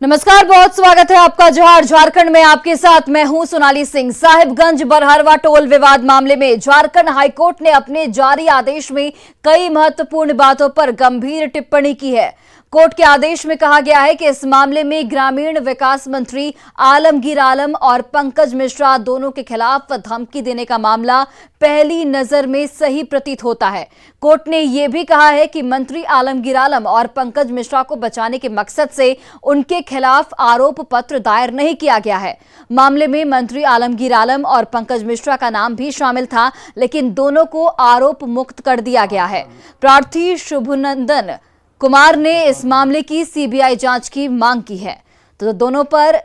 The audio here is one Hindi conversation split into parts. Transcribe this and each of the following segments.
नमस्कार, बहुत स्वागत है आपका। जोहार। झारखंड में आपके साथ मैं हूं सोनाली सिंह। साहिबगंज बरहरवा टोल विवाद मामले में झारखंड हाईकोर्ट ने अपने जारी आदेश में कई महत्वपूर्ण बातों पर गंभीर टिप्पणी की है। कोर्ट के आदेश में कहा गया है कि इस मामले में ग्रामीण विकास मंत्री आलमगीर आलम और पंकज मिश्रा दोनों के खिलाफ धमकी देने का मामला पहली नजर में सही प्रतीत होता है। कोर्ट ने यह भी कहा है कि मंत्री आलमगीर आलम और पंकज मिश्रा को बचाने के मकसद से उनके खिलाफ आरोप पत्र दायर नहीं किया गया है। मामले में मंत्री आलमगीर आलम और पंकज मिश्रा का नाम भी शामिल था, लेकिन दोनों को आरोप मुक्त कर दिया गया है। प्रार्थी शुभनंदन कुमार ने इस मामले की सीबीआई जांच की मांग की है, तो दोनों पर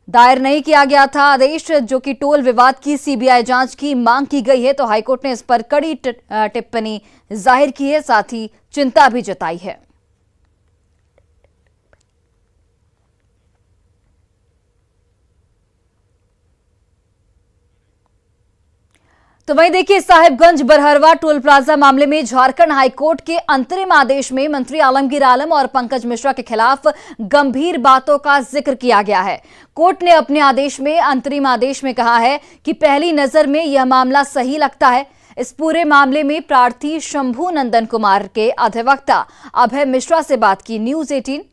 दायर नहीं किया गया था आदेश, जो कि टोल विवाद की सीबीआई जांच की मांग की गई है। तो हाईकोर्ट ने इस पर कड़ी टिप्पणी जाहिर की है, साथ ही चिंता भी जताई है। तो वहीं देखिए, साहिबगंज बरहरवा टोल प्लाजा मामले में झारखंड हाईकोर्ट के अंतरिम आदेश में मंत्री आलमगीर आलम और पंकज मिश्रा के खिलाफ गंभीर बातों का जिक्र किया गया है। कोर्ट ने अपने आदेश में, अंतरिम आदेश में कहा है कि पहली नजर में यह मामला सही लगता है। इस पूरे मामले में प्रार्थी शंभू नंदन कुमार के अधिवक्ता अभय मिश्रा से बात की न्यूज 18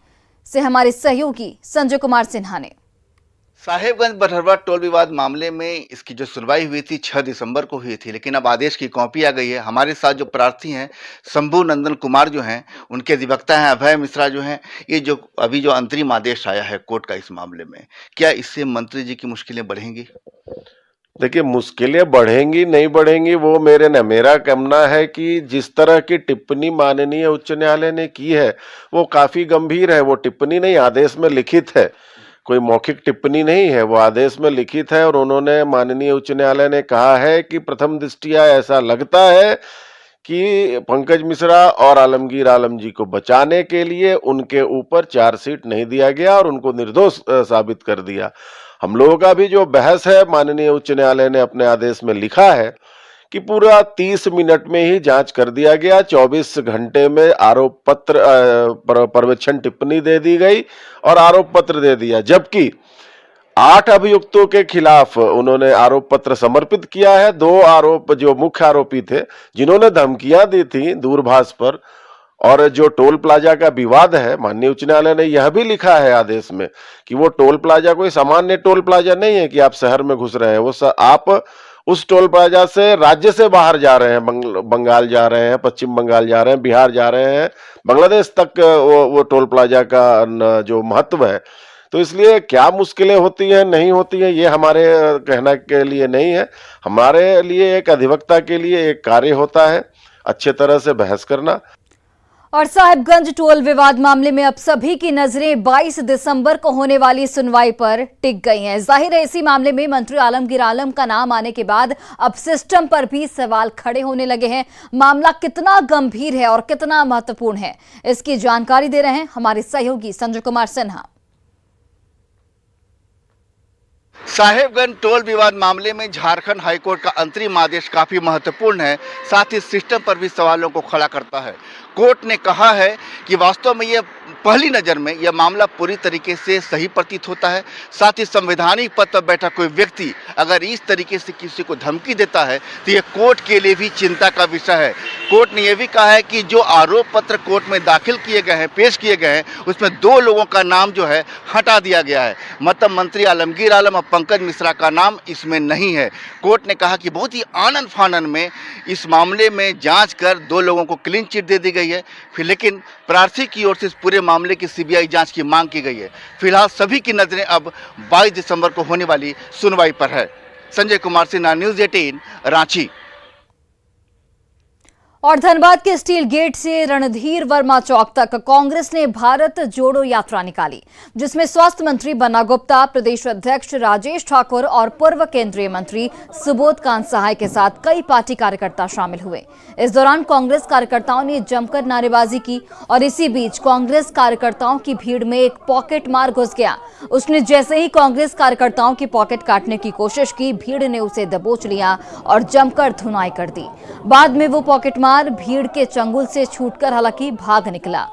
से हमारे सहयोगी संजय कुमार सिन्हा ने। साहिबगंज बरहरवा टोल विवाद मामले में इसकी जो सुनवाई हुई थी 6 दिसंबर को हुई थी, लेकिन अब आदेश की कॉपी आ गई है। हमारे साथ जो प्रार्थी हैं शंभू नंदन कुमार जो हैं, उनके अधिवक्ता हैं अभय मिश्रा जो हैं। ये जो अभी जो अंतरिम आदेश आया है कोर्ट का इस मामले में, क्या इससे मंत्री जी की मुश्किलें बढ़ेंगी? देखिए, मुश्किलें बढ़ेंगी नहीं बढ़ेंगी वो मेरा कहना है कि जिस तरह की टिप्पणी माननीय उच्च न्यायालय ने की है वो काफी गंभीर है। वो टिप्पणी नहीं, आदेश में लिखित है, कोई मौखिक टिप्पणी नहीं है, वो आदेश में लिखित है। और उन्होंने, माननीय उच्च न्यायालय ने कहा है कि प्रथम दृष्टया ऐसा लगता है कि पंकज मिश्रा और आलमगीर आलम जी को बचाने के लिए उनके ऊपर चार्जशीट नहीं दिया गया और उनको निर्दोष साबित कर दिया। हम लोगों का भी जो बहस है, माननीय उच्च न्यायालय ने अपने आदेश में लिखा है कि पूरा 30 मिनट में ही जांच कर दिया गया। 24 घंटे में आरोप पत्र पर्यवेक्षण टिप्पणी दे दी गई और आरोप पत्र दे दिया, जबकि 8 अभियुक्तों के खिलाफ उन्होंने आरोप पत्र समर्पित किया है। 2 आरोप जो मुख्य आरोपी थे, जिन्होंने धमकियां दी थी दूरभाष पर, और जो टोल प्लाजा का विवाद है, माननीय उच्च न्यायालय ने यह भी लिखा है आदेश में कि वो टोल प्लाजा कोई सामान्य टोल प्लाजा नहीं है कि आप शहर में घुस रहे हैं। वो आप उस टोल प्लाजा से राज्य से बाहर जा रहे हैं, बंगाल जा रहे हैं, पश्चिम बंगाल जा रहे हैं, बिहार जा रहे हैं, बांग्लादेश तक वो टोल प्लाजा का जो महत्व है। तो इसलिए क्या मुश्किलें होती हैं नहीं होती हैं ये हमारे कहने के लिए नहीं है। हमारे लिए, एक अधिवक्ता के लिए एक कार्य होता है अच्छे तरह से बहस करना। और साहिबगंज टोल विवाद मामले में अब सभी की नजरें 22 दिसंबर को होने वाली सुनवाई पर टिक गई हैं। जाहिर है, इसी मामले में मंत्री आलमगीर आलम का नाम आने के बाद अब सिस्टम पर भी सवाल खड़े होने लगे हैं। मामला कितना गंभीर है और कितना महत्वपूर्ण है, इसकी जानकारी दे रहे हैं हमारे सहयोगी संजय कुमार सिन्हा। साहिबगंज टोल विवाद मामले में झारखंड हाईकोर्ट का अंतरिम आदेश काफी महत्वपूर्ण है, साथ ही सिस्टम पर भी सवालों को खड़ा करता है। कोर्ट ने कहा है कि वास्तव में यह पहली नज़र में यह मामला पूरी तरीके से सही प्रतीत होता है। साथ ही संवैधानिक पद पर बैठा कोई व्यक्ति अगर इस तरीके से किसी को धमकी देता है तो यह कोर्ट के लिए भी चिंता का विषय है। कोर्ट ने यह भी कहा है कि जो आरोप पत्र कोर्ट में दाखिल किए गए हैं, पेश किए गए हैं, उसमें 2 लोगों का नाम जो है हटा दिया गया है। मतलब मंत्री आलमगीर आलम और पंकज मिश्रा का नाम इसमें नहीं है। कोर्ट ने कहा कि बहुत ही आनन फानन में इस मामले में जांच कर 2 लोगों को क्लीन चिट दे दी गई है। फिर लेकिन प्रार्थी की ओर से इस पूरे मामले की सीबीआई जांच की मांग की गई है। फिलहाल सभी की नजरें अब 22 दिसंबर को होने वाली सुनवाई पर है। संजय कुमार सिन्हा, न्यूज़ 18, रांची। और धनबाद के स्टील गेट से रणधीर वर्मा चौक तक कांग्रेस ने भारत जोड़ो यात्रा निकाली, जिसमें स्वास्थ्य मंत्री बन्ना गुप्ता, प्रदेश अध्यक्ष राजेश ठाकुर और पूर्व केंद्रीय मंत्री सुबोध कांत सहाय के साथ कई पार्टी कार्यकर्ता शामिल हुए। इस दौरान कांग्रेस कार्यकर्ताओं ने जमकर नारेबाजी की और इसी बीच कांग्रेस कार्यकर्ताओं की भीड़ में एक पॉकेट मार घुस गया। उसने जैसे ही कांग्रेस कार्यकर्ताओं की पॉकेट काटने की कोशिश की, भीड़ ने उसे दबोच लिया और जमकर धुनाई कर दी। बाद में वो पॉकेट मार भीड़ के चंगुल से छूटकर हालांकि भाग निकला।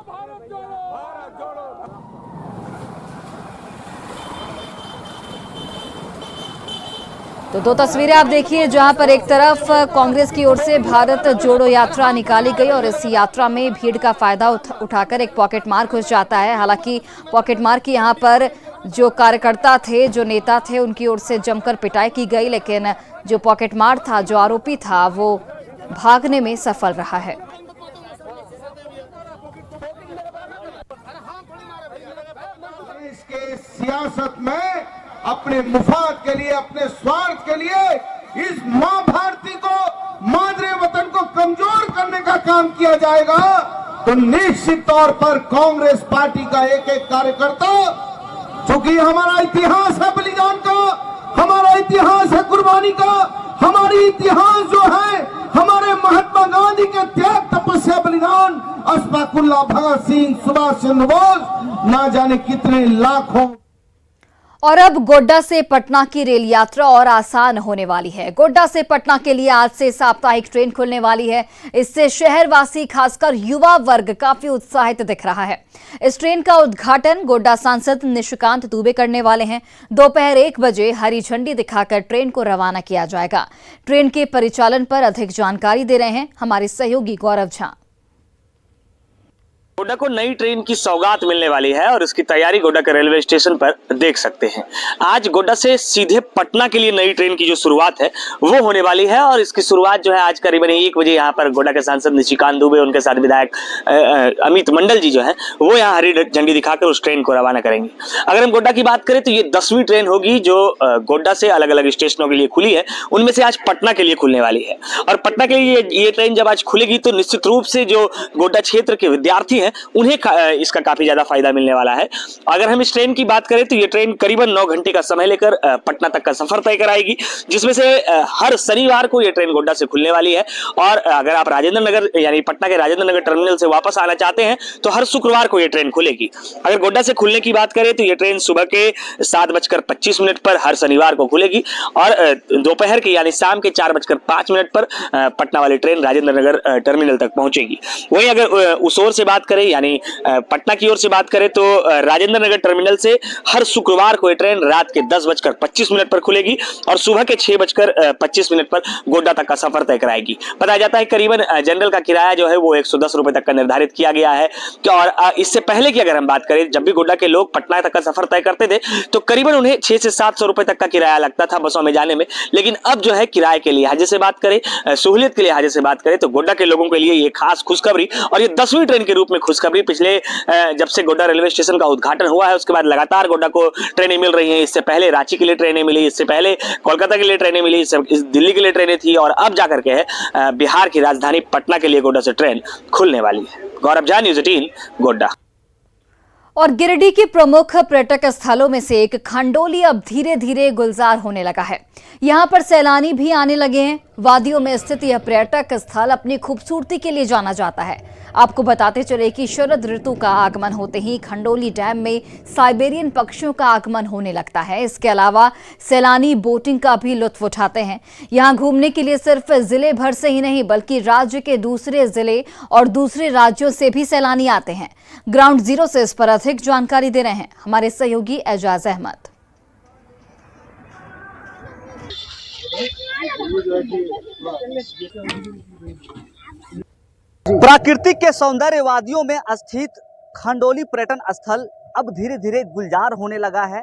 तो दो तस्वीरें आप देखिए, जहां पर एक तरफ कांग्रेस की ओर से भारत जोड़ो यात्रा निकाली गई और इस यात्रा में भीड़ का फायदा उठाकर एक पॉकेट मार घुस जाता है। हालांकि पॉकेट मार की यहां पर जो कार्यकर्ता थे, जो नेता थे, उनकी ओर से जमकर पिटाई की गई, लेकिन जो पॉकेट मार था, जो आरोपी था, वो भागने में सफल रहा है। इसके सियासत में अपने मुफाद के लिए, अपने स्वार्थ के लिए इस मां भारती को, मादरे वतन को कमजोर करने का काम किया जाएगा, तो निश्चित तौर पर कांग्रेस पार्टी का एक एक कार्यकर्ता, चूंकि हमारा इतिहास है बलिदान का, हमारा इतिहास है कुर्बानी का, हमारी इतिहास जो है हमारे महात्मा गांधी के त्याग, तपस्या, बलिदान, अशफाकुल्लाह, भगत सिंह, सुभाष चंद्र बोस, ना जाने कितने लाखों। और अब गोड्डा से पटना की रेल यात्रा और आसान होने वाली है। गोड्डा से पटना के लिए आज से साप्ताहिक ट्रेन खुलने वाली है। इससे शहरवासी, खासकर युवा वर्ग काफी उत्साहित दिख रहा है। इस ट्रेन का उद्घाटन गोड्डा सांसद निशिकांत दुबे करने वाले हैं। दोपहर 1 बजे हरी झंडी दिखाकर ट्रेन को रवाना किया जाएगा। ट्रेन के परिचालन पर अधिक जानकारी दे रहे हैं हमारे सहयोगी गौरव झा। गोड्डा को नई ट्रेन की सौगात मिलने वाली है और इसकी तैयारी गोड्डा के रेलवे स्टेशन पर देख सकते हैं। आज गोड्डा से सीधे पटना के लिए नई ट्रेन की जो शुरुआत है वो होने वाली है और इसकी शुरुआत जो है आज करीबन 1 बजे यहाँ पर गोड्डा के सांसद निशिकांत दुबे, उनके साथ विधायक अमित मंडल जी जो है वो यहाँ हरी झंडी दिखाकर उस ट्रेन को रवाना करेंगे। अगर हम गोड्डा की बात करें तो ये 10वीं ट्रेन होगी जो गोड्डा से अलग अलग स्टेशनों के लिए खुली है। उनमें से आज पटना के लिए खुलने वाली है और पटना के लिए ये ट्रेन जब आज खुलेगी तो निश्चित रूप से जो गोड्डा क्षेत्र के विद्यार्थी हैं उन्हें इसका काफी ज्यादा फायदा मिलने वाला है। अगर हम इस ट्रेन की बात करें तो ये ट्रेन करीबन 9 घंटे का समय लेकर पटना तक का सफर तय कराएगी, जिसमें से हर शनिवार को ये ट्रेन गोड्डा से खुलने वाली है। और अगर आप राजेंद्र नगर यानी पटना के राजेंद्र नगर टर्मिनल से वापस आना चाहते हैं तो हर शुक्रवार को ये ट्रेन खुलेगी। अगर गोड्डा से खुलने की बात करें तो ये ट्रेन सुबह के 7:25 पर हर शनिवार को खुलेगी और दोपहर के यानी शाम के 4:05 पर पटना वाली ट्रेन राजेंद्र नगर टर्मिनल तक पहुंचेगी। वहीं अगर उस ओर से बात करें यानी पटना की ओर से बात करें तो राजेंद्र नगर टर्मिनल से हर शुक्रवार को ये ट्रेन रात के 10:25 पर खुलेगी और सुबह के 6:25 पर गोड्डा तक का सफर तय कराएगी। बताया जाता है करीबन जनरल का किराया जो है वो 110 रुपए तक का निर्धारित किया गया है। और इससे पहले की अगर हम बात करें, जब भी गोड्डा के लोग पटना तक का सफर तय करते थे तो करीबन उन्हें 600 से 700 रुपए तक का किराया लगता था बसों में जाने में। लेकिन अब जो है किराए के लिहाजे से बात करें, सहूलियत के लिहाजे से बात करें तो गोड्डा के लोगों के लिए ये खास खुशखबरी और ये 10वीं ट्रेन के रूप में खुशखबरी। पिछले जब से गोड्डा रेलवे स्टेशन का उद्घाटन हुआ है उसके बाद लगातार गोड्डा को ट्रेनें मिल रही हैं। इससे पहले रांची के लिए ट्रेनें मिली, इससे पहले कोलकाता के लिए ट्रेनें मिली, इस दिल्ली के लिए ट्रेनें थी और अब जाकर के है बिहार की राजधानी पटना के लिए गोड्डा से ट्रेन खुलने वाली है। गौरव झा, न्यूज़ 18 गोड्डा। और गिरिडीह के प्रमुख पर्यटक स्थलों में से एक खंडोली अब धीरे धीरे गुलजार होने लगा है। यहाँ पर सैलानी भी आने लगे हैं। वादियों में स्थित यह पर्यटक स्थल अपनी खूबसूरती के लिए जाना जाता है। आपको बताते चले कि शरद ऋतु का आगमन होते ही खंडोली डैम में साइबेरियन पक्षियों का आगमन होने लगता है। इसके अलावा सैलानी बोटिंग का भी लुत्फ उठाते हैं। यहाँ घूमने के लिए सिर्फ जिले भर से ही नहीं बल्कि राज्य के दूसरे जिले और दूसरे राज्यों से भी सैलानी आते हैं। ग्राउंड जीरो से इस पर अधिक जानकारी दे रहे हैं हमारे सहयोगी एजाज अहमद। प्राकृतिक के सौंदर्य वादियों में स्थित खंडोली पर्यटन स्थल अब धीरे धीरे गुलजार होने लगा है,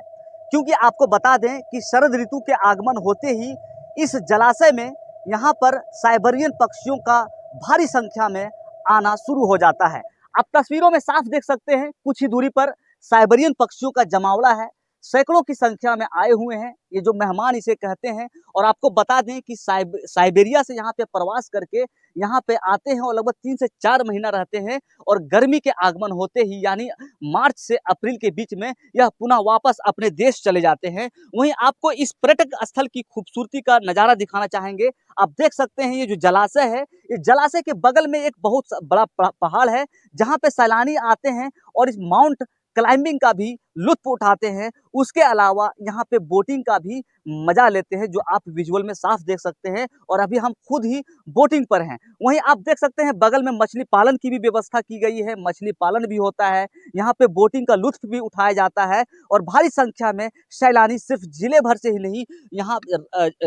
क्योंकि आपको बता दें कि शरद ऋतु के आगमन होते ही इस जलाशय में यहाँ पर साइबेरियन पक्षियों का भारी संख्या में आना शुरू हो जाता है। आप तस्वीरों में साफ देख सकते हैं, कुछ ही दूरी पर साइबेरियन पक्षियों का जमावड़ा है। सैकड़ों की संख्या में आए हुए हैं ये जो मेहमान इसे कहते हैं। और आपको बता दें कि साइबेरिया से यहाँ पे प्रवास करके यहाँ पे आते हैं और लगभग 3 से 4 महीना रहते हैं और गर्मी के आगमन होते ही यानी मार्च से अप्रैल के बीच में यह पुनः वापस अपने देश चले जाते हैं। वहीं आपको इस पर्यटक स्थल की खूबसूरती का नज़ारा दिखाना चाहेंगे। आप देख सकते हैं ये जो जलाशय है, इस जलाशय के बगल में एक बहुत बड़ा पहाड़ है जहाँ पे सैलानी आते हैं और इस माउंट क्लाइंबिंग का भी लुत्फ उठाते हैं। उसके अलावा यहाँ पे बोटिंग का भी मजा लेते हैं, जो आप विजुअल में साफ देख सकते हैं। और अभी हम खुद ही बोटिंग पर हैं। वहीं आप देख सकते हैं बगल में मछली पालन की भी व्यवस्था की गई है, मछली पालन भी होता है। यहाँ पे बोटिंग का लुत्फ भी उठाया जाता है और भारी संख्या में सैलानी सिर्फ जिले भर से ही नहीं, यहाँ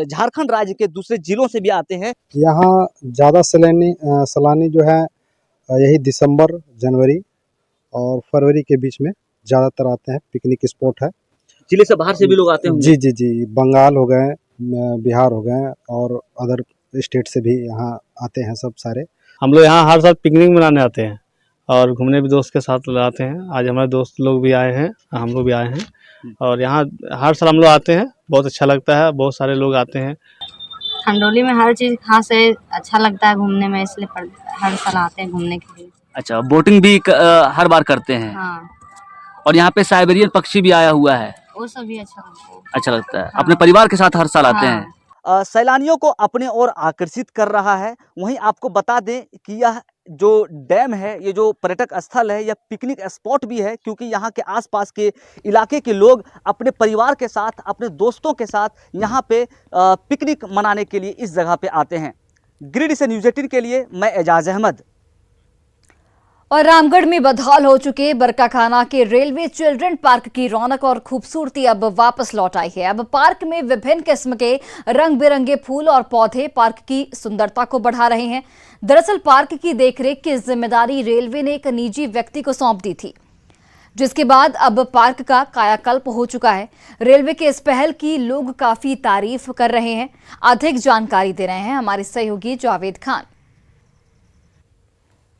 झारखंड राज्य के दूसरे जिलों से भी आते हैं। यहाँ ज़्यादा सैलानी जो है यही दिसंबर, जनवरी और फरवरी के बीच में ज़्यादातर आते हैं। पिकनिक स्पॉट है। जिले से बाहर से भी लोग आते हैं। जी जी जी, बंगाल हो गए, बिहार हो गए और अदर स्टेट से भी यहाँ आते हैं सब सारे। हम लोग यहाँ हर साल पिकनिक मनाने आते हैं और घूमने भी दोस्त के साथ आते हैं। आज हमारे दोस्त लोग भी आए हैं, हम लोग भी आए हैं और यहाँ हर साल हम लोग आते हैं। बहुत अच्छा लगता है, बहुत सारे लोग आते हैं। खंडोली में हर चीज़ खास है, अच्छा लगता है घूमने में, इसलिए हर साल आते हैं घूमने के लिए। अच्छा, बोटिंग भी हर बार करते हैं। हाँ, और यहाँ पे साइबेरियन पक्षी भी आया हुआ है, वो सब भी अच्छा लगता है। अच्छा लगता है। हाँ। अपने परिवार के साथ हर साल आते हैं। सैलानियों को अपने ओर आकर्षित कर रहा है। वहीं आपको बता दें कि यह जो डैम है, ये जो पर्यटक स्थल है, यह पिकनिक स्पॉट भी है, क्योंकि यहाँ के आसपास के इलाके के लोग अपने परिवार के साथ, अपने दोस्तों के साथ यहाँ पे पिकनिक मनाने के लिए इस जगह पे आते हैं। गिरिडीह से न्यूज़ 18 के लिए मैं एजाज अहमद। और रामगढ़ में बदहाल हो चुके बरकाखाना के रेलवे चिल्ड्रन पार्क की रौनक और खूबसूरती अब वापस लौट आई है। अब पार्क में विभिन्न किस्म के रंग बिरंगे फूल और पौधे पार्क की सुंदरता को बढ़ा रहे हैं। दरअसल पार्क की देखरेख की जिम्मेदारी रेलवे ने एक निजी व्यक्ति को सौंप दी थी, जिसके बाद अब पार्क का कायाकल्प हो चुका है। रेलवे के इस पहल की लोग काफी तारीफ कर रहे हैं। अधिक जानकारी दे रहे हैं हमारे सहयोगी Javed Khan.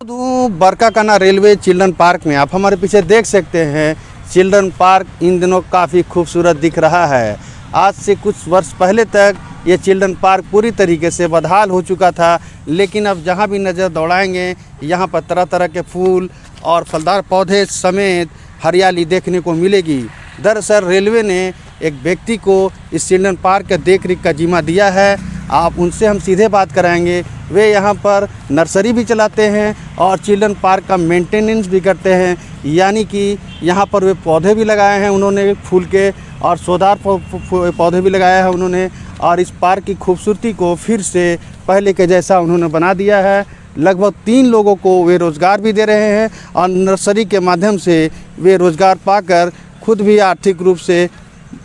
Barkakhana railway children park में आप हमारे पीछे देख सकते हैं, चिल्ड्रन पार्क इन दिनों काफ़ी खूबसूरत दिख रहा है। आज से कुछ वर्ष पहले तक ये चिल्ड्रन पार्क पूरी तरीके से बदहाल हो चुका था, लेकिन अब जहाँ भी नज़र दौड़ाएंगे यहाँ पर तरह तरह के फूल और फलदार पौधे समेत हरियाली देखने को मिलेगी। दरअसल रेलवे ने एक व्यक्ति को इस चिल्ड्रन पार्क के देखरेख का जिम्मा दिया है। आप उनसे हम सीधे बात कराएंगे। वे यहाँ पर नर्सरी भी चलाते हैं और चिल्ड्रन पार्क का मेंटेनेंस भी करते हैं, यानी कि यहाँ पर वे पौधे भी लगाए हैं उन्होंने, फूल के और सौदार पौधे भी लगाया है उन्होंने, और इस पार्क की खूबसूरती को फिर से पहले के जैसा उन्होंने बना दिया है। लगभग 3 लोगों को वे रोज़गार भी दे रहे हैं और नर्सरी के माध्यम से वे रोज़गार पाकर खुद भी आर्थिक रूप से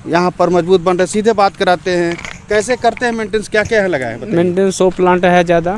यहाँ पर मजबूत बन रहे। सीधे बात कराते हैं, कैसे करते हैं मेंटेनेंस, क्या क्या है लगाए हैं? मेंटेनेंस 100 प्लांट है ज़्यादा,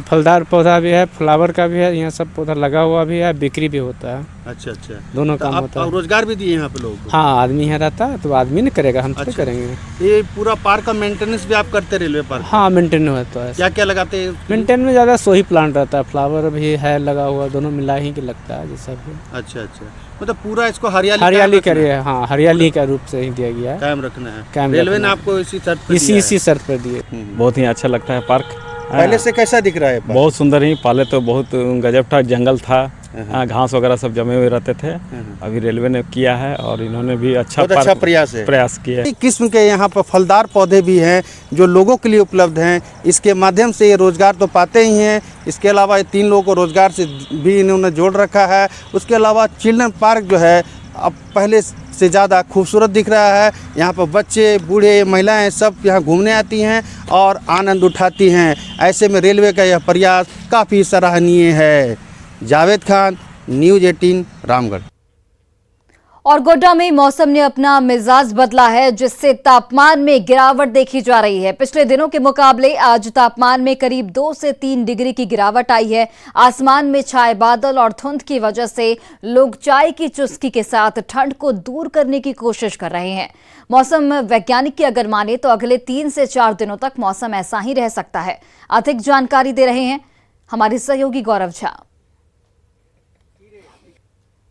फलदार पौधा भी है, फ्लावर का भी है, यहाँ सब पौधा लगा हुआ भी है, बिक्री भी होता है। अच्छा अच्छा, दोनों काम होता है। रोजगार भी दिए यहाँ पे लोगों को? हाँ, आदमी है रहता है तो आदमी नहीं करेगा, हम तो करेंगे। ये पूरा पार्क का मेंटेनेंस भी आप करते रेलवे पार्क? हाँ, मेंटेन होता है। क्या क्या लगाते हैं? मेंटेन में ज़्यादा 100 ही प्लांट रहता है, फ्लावर भी है लगा हुआ, दोनों मिला ही के लगता है जैसा भी। अच्छा अच्छा, मतलब पूरा इसको हरियाली करिए। हाँ, हरियाली का रूप से ही दिया गया है, कायम रखना है। रेलवे ने आपको इसी शर्त पर दिए। बहुत ही अच्छा लगता है पार्क। पहले से कैसा दिख रहा है पार्क? बहुत सुंदर ही, पहले तो बहुत गजब था, जंगल था, घास वगैरह सब जमे हुए रहते थे। अभी रेलवे ने किया है और इन्होंने भी अच्छा प्रयास किया है। किस्म के यहाँ पर फलदार पौधे भी हैं जो लोगों के लिए उपलब्ध हैं। इसके माध्यम से ये रोजगार तो पाते ही हैं, इसके अलावा 3 लोगों को रोजगार से भी इन्होंने जोड़ रखा है। उसके अलावा चिल्ड्रन पार्क जो है अब पहले से ज़्यादा खूबसूरत दिख रहा है। यहाँ पर बच्चे, बूढ़े, महिलाएं सब यहाँ घूमने आती हैं और आनंद उठाती हैं। ऐसे में रेलवे का यह प्रयास काफ़ी सराहनीय है। जावेद खान, न्यूज़ 18 रामगढ़। और गोड्डा में मौसम ने अपना मिजाज बदला है, जिससे तापमान में गिरावट देखी जा रही है। पिछले दिनों के मुकाबले आज तापमान में करीब 2 से 3 डिग्री की गिरावट आई है। आसमान में छाए बादल और धुंध की वजह से लोग चाय की चुस्की के साथ ठंड को दूर करने की कोशिश कर रहे हैं। मौसम वैज्ञानिक की अगर माने तो अगले 3 से 4 दिनों तक मौसम ऐसा ही रह सकता है। अधिक जानकारी दे रहे हैं हमारे सहयोगी गौरव झा।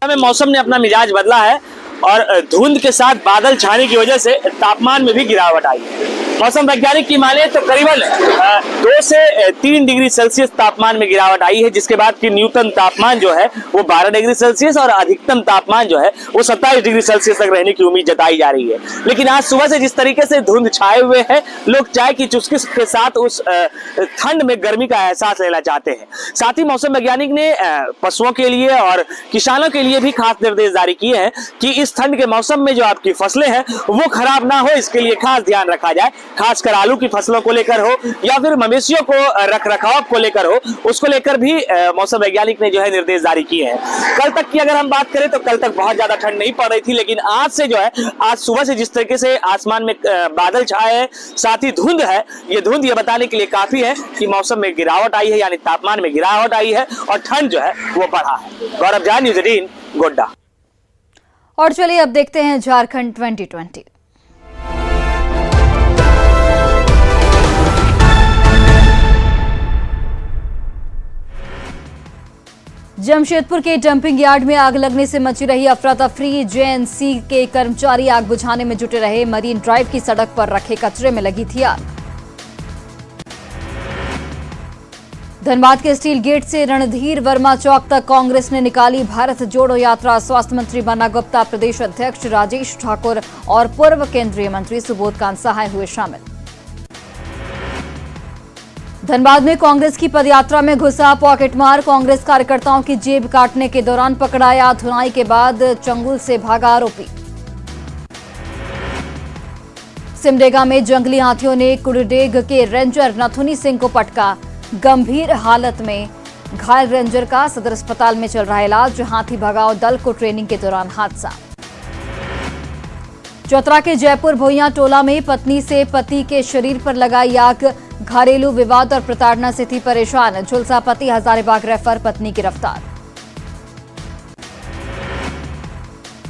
में मौसम ने अपना मिजाज बदला है और धुंध के साथ बादल छाने की वजह से तापमान में भी गिरावट आई है। मौसम वैज्ञानिक की माने तो करीबन 2 से 3 डिग्री सेल्सियस तापमान में गिरावट आई है, जिसके बाद की न्यूनतम तापमान जो है वो 12 डिग्री सेल्सियस और अधिकतम तापमान जो है वो 27 डिग्री सेल्सियस तक रहने की उम्मीद जताई जा रही है। लेकिन आज सुबह से जिस तरीके से धुंध छाए हुए हैं, लोग चाय की चुस्की के साथ उस ठंड में गर्मी का एहसास लेना चाहते हैं। साथ ही मौसम वैज्ञानिक ने पशुओं के लिए और किसानों के लिए भी खास निर्देश जारी किए हैं कि इस ठंड के मौसम में जो आपकी फसलें हैं वो खराब ना हो, इसके लिए खास ध्यान रखा जाए। खासकर आलू की फसलों को लेकर हो या फिर मवेशियों को रख रखाव को लेकर हो, उसको लेकर भी मौसम वैज्ञानिक ने जो है निर्देश जारी किए हैं। कल तक की अगर हम बात करें तो कल तक बहुत ज्यादा ठंड नहीं पड़ रही थी, लेकिन आज से जो है, आज सुबह से जिस तरीके से आसमान में बादल छाए हैं, साथ ही धुंध है, ये धुंध ये बताने के लिए काफी है कि मौसम में गिरावट आई है, यानी तापमान में गिरावट आई है और ठंड जो है वो बढ़ा है। गौरव झा, न्यूज़ 18 गोड्डा। और चलिए अब देखते हैं झारखंड 2020। जमशेदपुर के डंपिंग यार्ड में आग लगने से मची रही अफरा तफरी। जेएनसी के कर्मचारी आग बुझाने में जुटे रहे। मरीन ड्राइव की सड़क पर रखे कचरे में लगी थी आग। धनबाद के स्टील गेट से रणधीर वर्मा चौक तक कांग्रेस ने निकाली भारत जोड़ो यात्रा। स्वास्थ्य मंत्री बन्ना गुप्ता, प्रदेश अध्यक्ष राजेश ठाकुर और पूर्व केंद्रीय मंत्री सुबोध कांत सहाय हुए शामिल। धनबाद में कांग्रेस की पदयात्रा में घुसा पॉकेटमार। कांग्रेस कार्यकर्ताओं की जेब काटने के दौरान पकड़ाया। धुनाई के बाद चंगुल से भागा आरोपी। सिमडेगा में जंगली हाथियों ने कुड़डेग के रेंजर नथुनी सिंह को पटका। गंभीर हालत में घायल रेंजर का सदर अस्पताल में चल रहा इलाज। हाथी भगाओ दल को ट्रेनिंग के दौरान हादसा। चौतरा के जयपुर भोइया टोला में पत्नी से पति के शरीर पर लगाई आग। घरेलू विवाद और प्रताड़ना से थी परेशान। झुलसा पति हजारीबाग रेफर, पत्नी गिरफ्तार।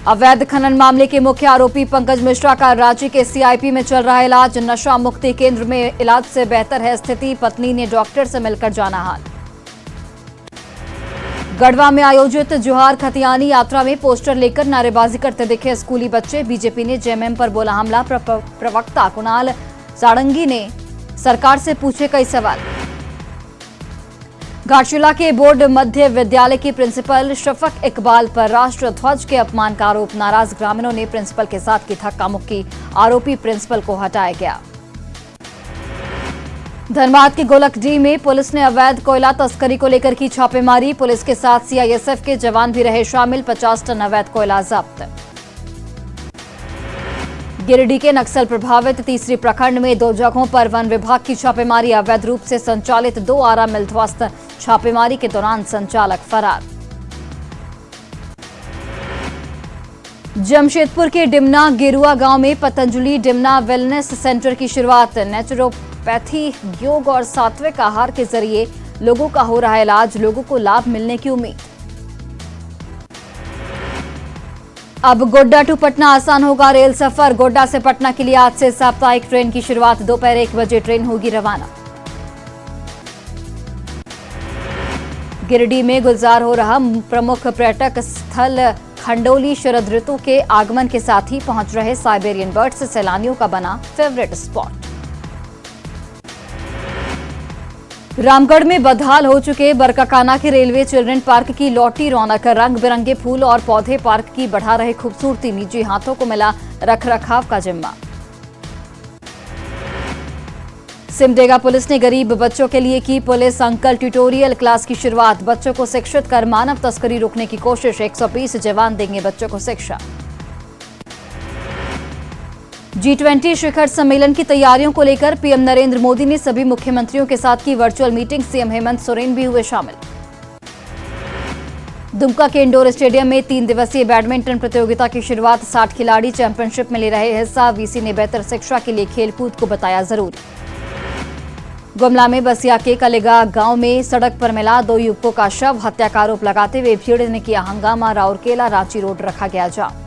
अवैध खनन मामले के मुख्य आरोपी पंकज मिश्रा का रांची के सीआईपी में चल रहा इलाज। नशा मुक्ति केंद्र में इलाज से बेहतर है स्थिति। पत्नी ने डॉक्टर से मिलकर जाना हाल। गढ़वा में आयोजित जोहार खतियानी यात्रा में पोस्टर लेकर नारेबाजी करते दिखे स्कूली बच्चे। बीजेपी ने जेएमएम पर बोला हमला। प्रवक्ता कुणाल सारंगी ने सरकार से पूछे कई सवाल। घाटशिला के बोर्ड मध्य विद्यालय की प्रिंसिपल शफक इकबाल पर राष्ट्र ध्वज के अपमान का आरोप। नाराज ग्रामीणों ने प्रिंसिपल के साथ की धक्का मुक्की। आरोपी प्रिंसिपल को हटाया गया। धनबाद के गोलकडी में पुलिस ने अवैध कोयला तस्करी को लेकर की छापेमारी। पुलिस के साथ सीआईएसएफ के जवान भी रहे शामिल। 50 टन अवैध कोयला जब्त। गिरिडीह के नक्सल प्रभावित तीसरी प्रखंड में 2 जगहों पर वन विभाग की छापेमारी। अवैध रूप से संचालित 2 आरा मिल ध्वस्त। छापेमारी के दौरान संचालक फरार। जमशेदपुर के डिमना गेरुआ गांव में पतंजलि डिमना वेलनेस सेंटर की शुरुआत। नेचुरोपैथी, योग और सात्विक आहार के जरिए लोगों का हो रहा इलाज। लोगों को लाभ मिलने की उम्मीद। अब गोड्डा टू पटना आसान होगा रेल सफर। गोड्डा से पटना के लिए आज से साप्ताहिक ट्रेन की शुरुआत। दोपहर 1 बजे ट्रेन होगी रवाना। गिरिडीह में गुलजार हो रहा प्रमुख पर्यटक स्थल खंडोली। शरद ऋतु के आगमन के साथ ही पहुंच रहे साइबेरियन बर्ड्स सैलानियों का बना फेवरेट स्पॉट। रामगढ़ में बदहाल हो चुके बरकाकाना के रेलवे चिल्ड्रन पार्क की लौटी रौनक। रंग बिरंगे फूल और पौधे पार्क की बढ़ा रहे खूबसूरती। निजी हाथों को मिला रखरखाव का जिम्मा। सिमडेगा पुलिस ने गरीब बच्चों के लिए की पुलिस अंकल ट्यूटोरियल क्लास की शुरुआत। बच्चों को शिक्षित कर मानव तस्करी रोकने की कोशिश। 120 जवान देंगे बच्चों को शिक्षा। G20 शिखर सम्मेलन की तैयारियों को लेकर पीएम नरेंद्र मोदी ने सभी मुख्यमंत्रियों के साथ की virtual meeting. CM Hemant Soren भी हुए शामिल। दुमका के इंडोर स्टेडियम में 3 दिवसीय बैडमिंटन प्रतियोगिता की शुरुआत। 60 खिलाड़ी चैंपियनशिप में ले रहे हिस्सा। वीसी ने बेहतर शिक्षा के लिए खेलकूद को बताया जरूरी। गुमला में बसिया के कलेगा गांव में सड़क पर मिला 2 युवकों का शव। हत्या का आरोप लगाते हुए भीड़ ने किया हंगामा। राउरकेला रांची रोड रखा गया जाम।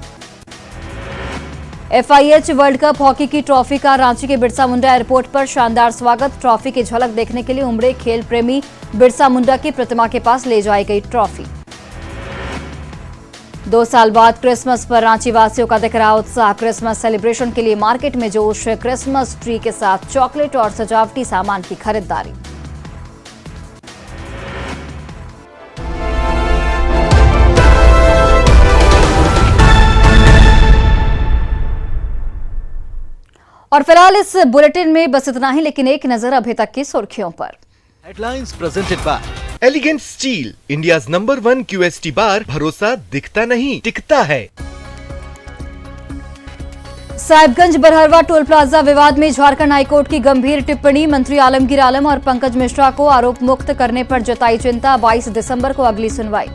FIH वर्ल्ड कप हॉकी की ट्रॉफी का रांची के बिरसा मुंडा एयरपोर्ट पर शानदार स्वागत। ट्रॉफी की झलक देखने के लिए उमड़े खेल प्रेमी। बिरसा मुंडा की प्रतिमा के पास ले जाई गई ट्रॉफी। 2 साल बाद क्रिसमस पर रांची वासियों का दिख रहा उत्साह। क्रिसमस सेलिब्रेशन के लिए मार्केट में जोश। क्रिसमस ट्री के साथ चॉकलेट और सजावटी सामान की खरीदारी। और फिलहाल इस बुलेटिन में बस इतना ही, लेकिन एक नजर अभी तक की सुर्खियों पर। Headlines presented by elegant steel, India's number 1 QST बार। भरोसा दिखता नहीं टिकता है। साहिबगंज बरहरवा टोल प्लाजा विवाद में झारखंड हाईकोर्ट की गंभीर टिप्पणी। मंत्री आलमगीर आलम और पंकज मिश्रा को आरोप मुक्त करने पर जताई चिंता। 22 दिसंबर को अगली सुनवाई।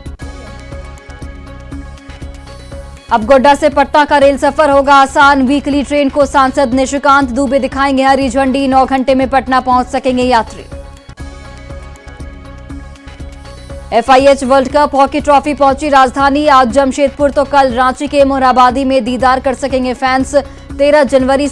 अब गोड्डा से पटना का रेल सफर होगा आसान। वीकली ट्रेन को सांसद निशिकांत दुबे दिखाएंगे हरी झंडी। 9 घंटे में पटना पहुंच सकेंगे यात्री। FIH world cup hockey trophy पहुंची राजधानी। आज जमशेदपुर तो कल रांची के मोरहाबादी में दीदार कर सकेंगे फैंस। 13 जनवरी